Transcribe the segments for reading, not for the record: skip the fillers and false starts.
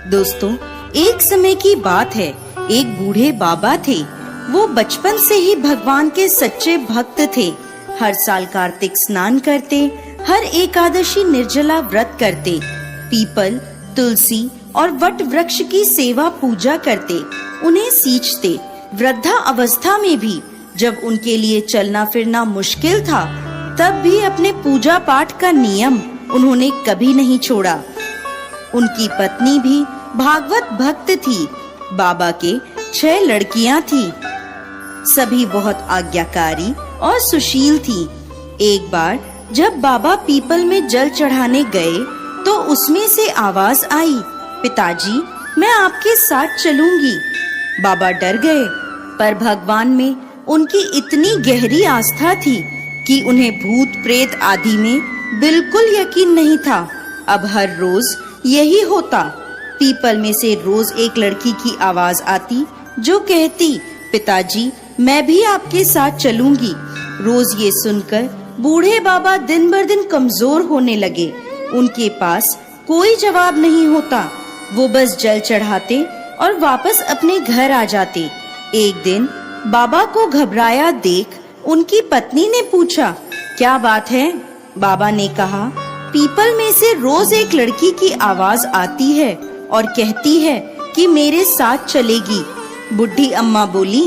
दोस्तों, एक समय की बात है। एक बूढ़े बाबा थे। वो बचपन से ही भगवान के सच्चे भक्त थे। हर साल कार्तिक स्नान करते, हर एकादशी निर्जला व्रत करते, पीपल, तुलसी और वट वृक्ष की सेवा पूजा करते, उन्हें सींचते। वृद्धा अवस्था में भी जब उनके लिए चलना फिरना मुश्किल था, तब भी अपने पूजा पाठ का नियम उन्होंने कभी नहीं छोड़ा। उनकी पत्नी भी भागवत भक्त थी। बाबा के 6 लड़कियां थी। सभी बहुत आज्ञाकारी और सुशील थी। एक बार जब बाबा पीपल में जल चढ़ाने गए तो उसमें से आवाज आई, पिताजी, मैं आपके साथ चलूंगी। बाबा डर गए, पर भगवान में उनकी इतनी गहरी आस्था थी कि उन्हें भूत प्रेत आदि में बिल्कुल यकीन नहीं था। अब हर रोज यही होता। पीपल में से रोज एक लड़की की आवाज आती जो कहती, पिताजी, मैं भी आपके साथ चलूंगी। रोज ये सुनकर बूढ़े बाबा दिन बर दिन कमजोर होने लगे। उनके पास कोई जवाब नहीं होता। वो बस जल चढ़ाते और वापस अपने घर आ जाते। एक दिन बाबा को घबराया देख उनकी पत्नी ने पूछा, क्या बात है? बाबा ने कहा, पीपल में से रोज एक लड़की की आवाज आती है और कहती है कि मेरे साथ चलेगी। बुढ़ी अम्मा बोली,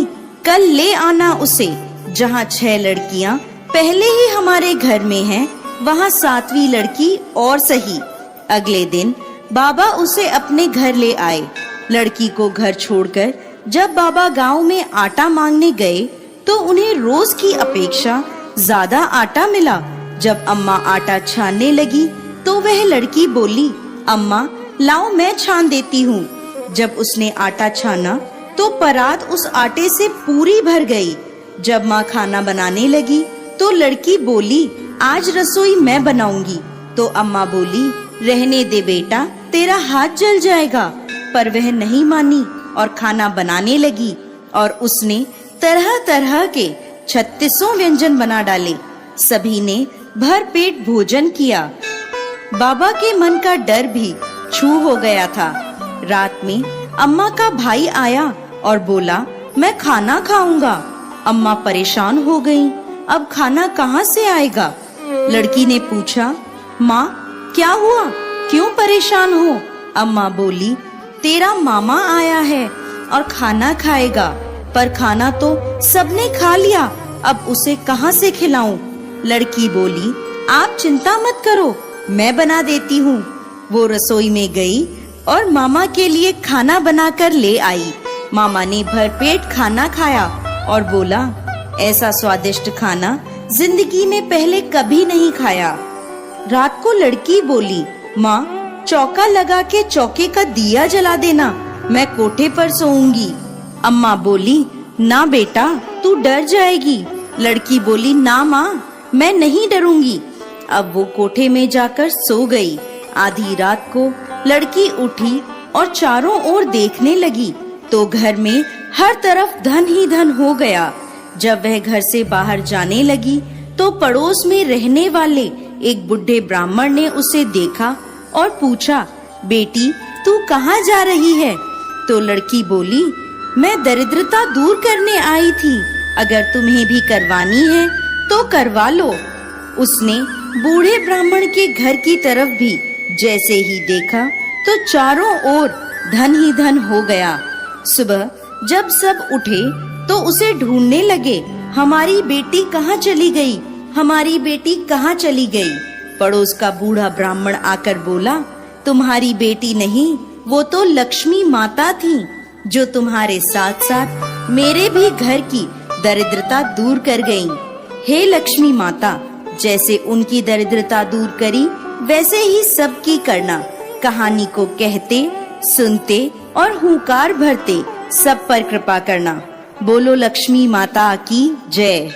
कल ले आना उसे। जहाँ 6 लड़कियाँ पहले ही हमारे घर में हैं, वहाँ 7वीं लड़की और सही। अगले दिन बाबा उसे अपने घर ले आए। लड़की को घर छोड़कर जब बाबा गांव में आटा मांगने गए तो उन्हें रोज की अपेक्षा ज्यादा आटा मिला। जब अम्मा आटा छानने लगी तो वह लड़की बोली, अम्मा, लाओ मैं छान देती हूँ। जब उसने आटा छाना तो परात उस आटे से पूरी भर गई। जब माँ खाना बनाने लगी तो लड़की बोली, आज रसोई मैं बनाऊंगी। तो अम्मा बोली, रहने दे बेटा, तेरा हाथ जल जाएगा। पर वह नहीं मानी और खाना बनाने लगी और उसने तरह तरह के 36 व्यंजन बना डाले। सभी ने भर पेट भोजन किया। बाबा के मन का डर भी छू हो गया था। रात में अम्मा का भाई आया और बोला, मैं खाना खाऊंगा। अम्मा परेशान हो गईं। अब खाना कहाँ से आएगा? लड़की ने पूछा, माँ, क्या हुआ? क्यों परेशान हो? अम्मा बोली, तेरा मामा आया है और खाना खाएगा, पर खाना तो सबने खा लिया। अब उसे कहाँ से खिलाऊं? लड़की बोली, आप चिंता मत करो, मैं बना देती हूँ। वो रसोई में गई और मामा के लिए खाना बनाकर ले आई। मामा ने भरपेट खाना खाया और बोला, ऐसा स्वादिष्ट खाना जिंदगी में पहले कभी नहीं खाया। रात को लड़की बोली, माँ, चौका लगा के चौके का दिया जला देना, मैं कोठे पर सोऊंगी। अम्मा बोली, ना बेटा, तू डर जाएगी। लड़की बोली, ना माँ, मैं नहीं डरूंगी। अब वो कोठे में जाकर सो गई। आधी रात को लड़की उठी और चारों ओर देखने लगी तो घर में हर तरफ धन ही धन हो गया। जब वह घर से बाहर जाने लगी तो पड़ोस में रहने वाले एक बुढ़े ब्राह्मण ने उसे देखा और पूछा, बेटी, तू कहाँ जा रही है? तो लड़की बोली, मैं दरिद्रता दूर करने आई थी। अगर तुम्हें भी करवानी है तो करवा लो। उसने बूढ़े ब्राह्मण के घर की तरफ भी जैसे ही देखा तो चारों ओर धन ही धन हो गया। सुबह जब सब उठे तो उसे ढूंढने लगे, हमारी बेटी कहाँ चली गई? हमारी बेटी कहाँ चली गई? पड़ोस का बूढ़ा ब्राह्मण आकर बोला, तुम्हारी बेटी नहीं, वो तो लक्ष्मी माता थी, जो तुम्हारे साथ साथ मेरे भी घर की दरिद्रता दूर कर गईं। हे लक्ष्मी माता, जैसे उनकी दरिद्रता दूर करी वैसे ही सबकी करना। कहानी को कहते, सुनते और हुंकार भरते सब पर कृपा करना। बोलो लक्ष्मी माता की जय।